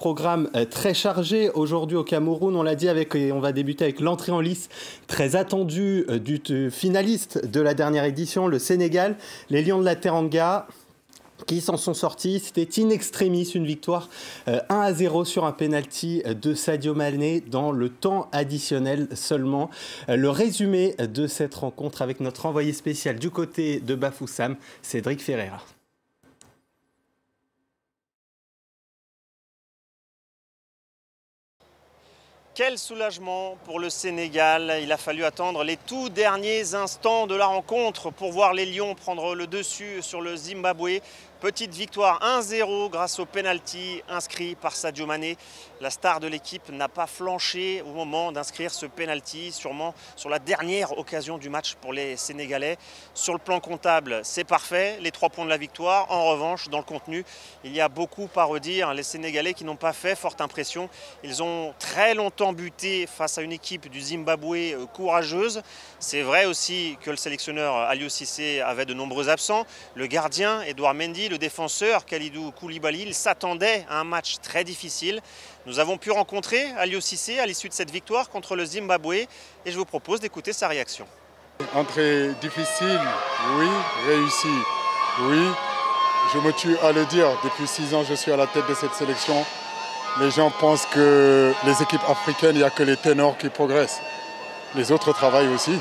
Programme très chargé aujourd'hui au Cameroun, on l'a dit, on va débuter avec l'entrée en lice très attendue du finaliste de la dernière édition, le Sénégal, les Lions de la Teranga, qui s'en sont sortis. C'était in extremis, une victoire 1-0 sur un penalty de Sadio Mané dans le temps additionnel seulement. Le résumé de cette rencontre avec notre envoyé spécial du côté de Bafoussam, Cédric Ferreira. Quel soulagement pour le Sénégal. Il a fallu attendre les tout derniers instants de la rencontre pour voir les Lions prendre le dessus sur le Zimbabwe. Petite victoire 1-0 grâce au penalty inscrit par Sadio Mané. La star de l'équipe n'a pas flanché au moment d'inscrire ce penalty, sûrement sur la dernière occasion du match pour les Sénégalais. Sur le plan comptable, c'est parfait, les 3 points de la victoire. En revanche, dans le contenu, il y a beaucoup à redire. Les Sénégalais qui n'ont pas fait forte impression. Ils ont très longtemps buté face à une équipe du Zimbabwe courageuse. C'est vrai aussi que le sélectionneur Aliou Cissé avait de nombreux absents. Le gardien, Edouard Mendy, le défenseur Kalidou Koulibaly, il s'attendait à un match très difficile. Nous avons pu rencontrer Aliou Cissé à l'issue de cette victoire contre le Zimbabwe et je vous propose d'écouter sa réaction. Entrée difficile, oui. Réussie, oui. Je me tue à le dire, depuis 6 ans je suis à la tête de cette sélection. Les gens pensent que les équipes africaines, il n'y a que les ténors qui progressent. Les autres travaillent aussi.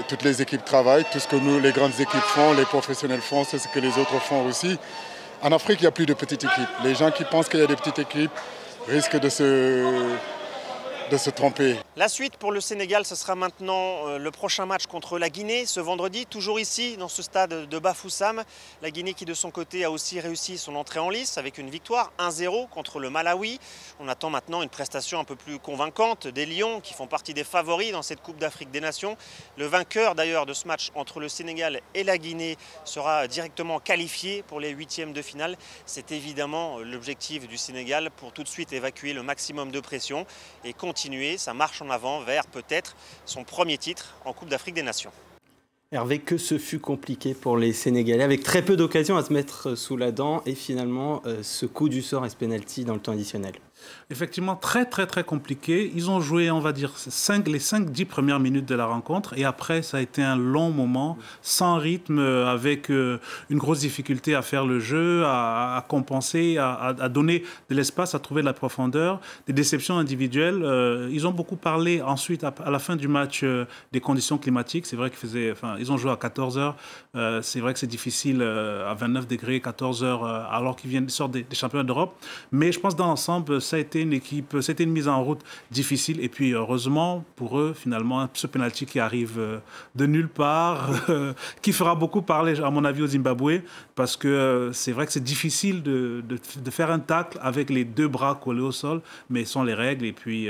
Toutes les équipes travaillent, tout ce que nous, les grandes équipes font, les professionnels font, c'est ce que les autres font aussi. En Afrique, il n'y a plus de petites équipes. Les gens qui pensent qu'il y a des petites équipes risquent de se tromper. La suite pour le Sénégal, ce sera maintenant le prochain match contre la Guinée, ce vendredi, toujours ici, dans ce stade de Bafoussam. La Guinée qui, de son côté, a aussi réussi son entrée en lice avec une victoire 1-0 contre le Malawi. On attend maintenant une prestation un peu plus convaincante des Lions, qui font partie des favoris dans cette Coupe d'Afrique des Nations. Le vainqueur, d'ailleurs, de ce match entre le Sénégal et la Guinée sera directement qualifié pour les 8e de finale. C'est évidemment l'objectif du Sénégal pour tout de suite évacuer le maximum de pression et continuer sa marche en avant vers peut-être son premier titre en Coupe d'Afrique des Nations. Hervé, que ce fut compliqué pour les Sénégalais, avec très peu d'occasions à se mettre sous la dent et finalement ce coup du sort et ce penalty dans le temps additionnel. Effectivement, très compliqué. Ils ont joué, on va dire, les 5-10 premières minutes de la rencontre et après, ça a été un long moment, sans rythme, avec une grosse difficulté à faire le jeu, à compenser, à donner de l'espace, à trouver de la profondeur, des déceptions individuelles. Ils ont beaucoup parlé ensuite, à la fin du match, des conditions climatiques. C'est vrai ils ont joué à 14 heures. C'est vrai que c'est difficile à 29 degrés, 14 heures, alors qu'ils sortent des championnats d'Europe. Mais je pense dans l'ensemble, ça a été c'était une mise en route difficile. Et puis, heureusement, pour eux, finalement, ce penalty qui arrive de nulle part, qui fera beaucoup parler, à mon avis, au Zimbabwe, parce que c'est vrai que c'est difficile de faire un tacle avec les 2 bras collés au sol, mais ce sont les règles. Et puis,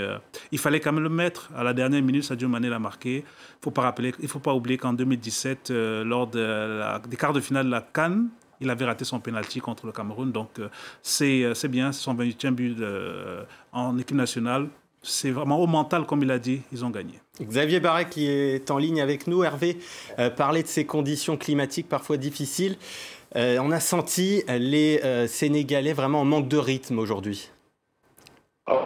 il fallait quand même le mettre. À la dernière minute, Sadio Mané l'a marqué. Il ne faut pas oublier qu'en 2017, lors des quarts de finale de la CAN, il avait raté son penalty contre le Cameroun. Donc, c'est bien, c'est son 28e but en équipe nationale. C'est vraiment au mental, comme il a dit, ils ont gagné. Xavier Barret qui est en ligne avec nous. Hervé parlait de ces conditions climatiques parfois difficiles. On a senti les Sénégalais vraiment en manque de rythme aujourd'hui.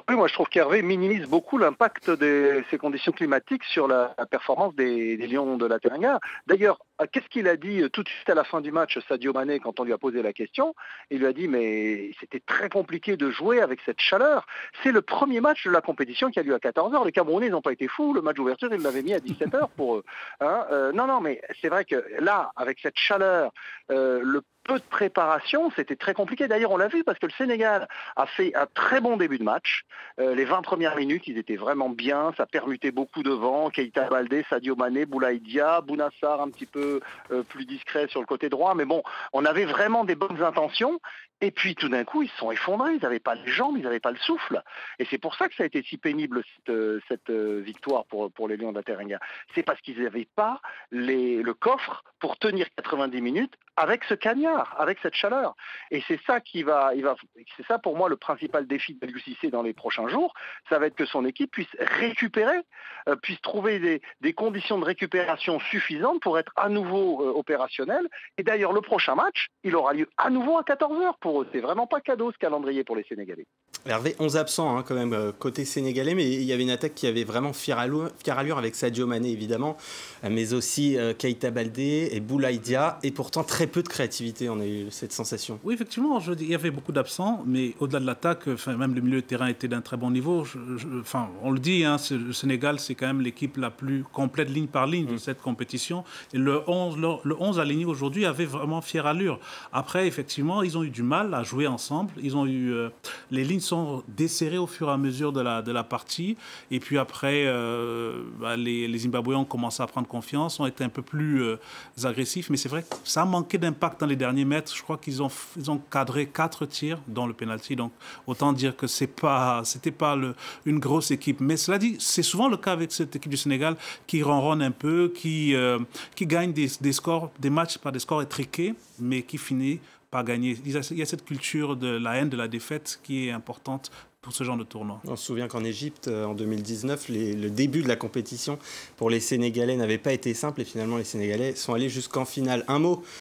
Oui, moi je trouve qu'Hervé minimise beaucoup l'impact de ces conditions climatiques sur la performance des Lions de la Teranga. D'ailleurs, qu'est-ce qu'il a dit tout de suite à la fin du match, Sadio Mané, quand on lui a posé la question? Il lui a dit, mais c'était très compliqué de jouer avec cette chaleur. C'est le premier match de la compétition qui a lieu à 14h. Les Camerounais n'ont pas été fous. Le match d'ouverture, ils l'avaient mis à 17h pour eux. Non, mais c'est vrai que là, avec cette chaleur, le peu de préparation, c'était très compliqué. D'ailleurs, on l'a vu parce que le Sénégal a fait un très bon début de match. Les 20 premières minutes, ils étaient vraiment bien. Ça permutait beaucoup devant. Keita Baldé, Sadio Mané, Boulaye Dia, Bounassar un petit peu plus discret sur le côté droit. Mais bon, on avait vraiment des bonnes intentions. Et puis tout d'un coup, ils se sont effondrés. Ils n'avaient pas les jambes, ils n'avaient pas le souffle. Et c'est pour ça que ça a été si pénible cette victoire pour les Lions de la Teranga. C'est parce qu'ils n'avaient pas le coffre pour tenir 90 minutes avec ce cagnard, avec cette chaleur. Et c'est ça c'est ça pour moi le principal défi de l'UCC dans les prochains jours. Ça va être que son équipe puisse récupérer, puisse trouver des conditions de récupération suffisantes pour être à nouveau opérationnel. Et d'ailleurs, le prochain match, il aura lieu à nouveau à 14h pour eux. C'est vraiment pas cadeau ce calendrier pour les Sénégalais. Hervé, 11 absents quand même côté sénégalais, mais il y avait une attaque qui avait vraiment fière allure avec Sadio Mané évidemment, mais aussi Keita Baldé et Boulaye Dia, et pourtant très peu de créativité, on a eu cette sensation. Oui, effectivement, il y avait beaucoup d'absents, mais au-delà de l'attaque, même le milieu de terrain était d'un très bon niveau. On le dit, le Sénégal, c'est quand même l'équipe la plus complète ligne par ligne de cette compétition. Et le 11 aligné aujourd'hui avait vraiment fière allure. Après, effectivement, ils ont eu du mal à jouer ensemble. Les lignes sont desserrées au fur et à mesure de la partie. Et puis après, les Zimbabwéens ont commencé à prendre confiance, ont été un peu plus agressifs. Mais c'est vrai que ça a manqué d'impact dans les derniers mètres. Je crois qu'ils ont cadré 4 tirs dans le penalty. Donc, autant dire que c'était pas une grosse équipe. Mais cela dit, c'est souvent le cas avec cette équipe du Sénégal qui ronronne un peu, qui gagne des matchs par des scores étriqués, mais qui finit par gagner. Il y a cette culture de la haine de la défaite qui est importante pour ce genre de tournoi. On se souvient qu'en Égypte, en 2019, le début de la compétition pour les Sénégalais n'avait pas été simple et finalement les Sénégalais sont allés jusqu'en finale. Un mot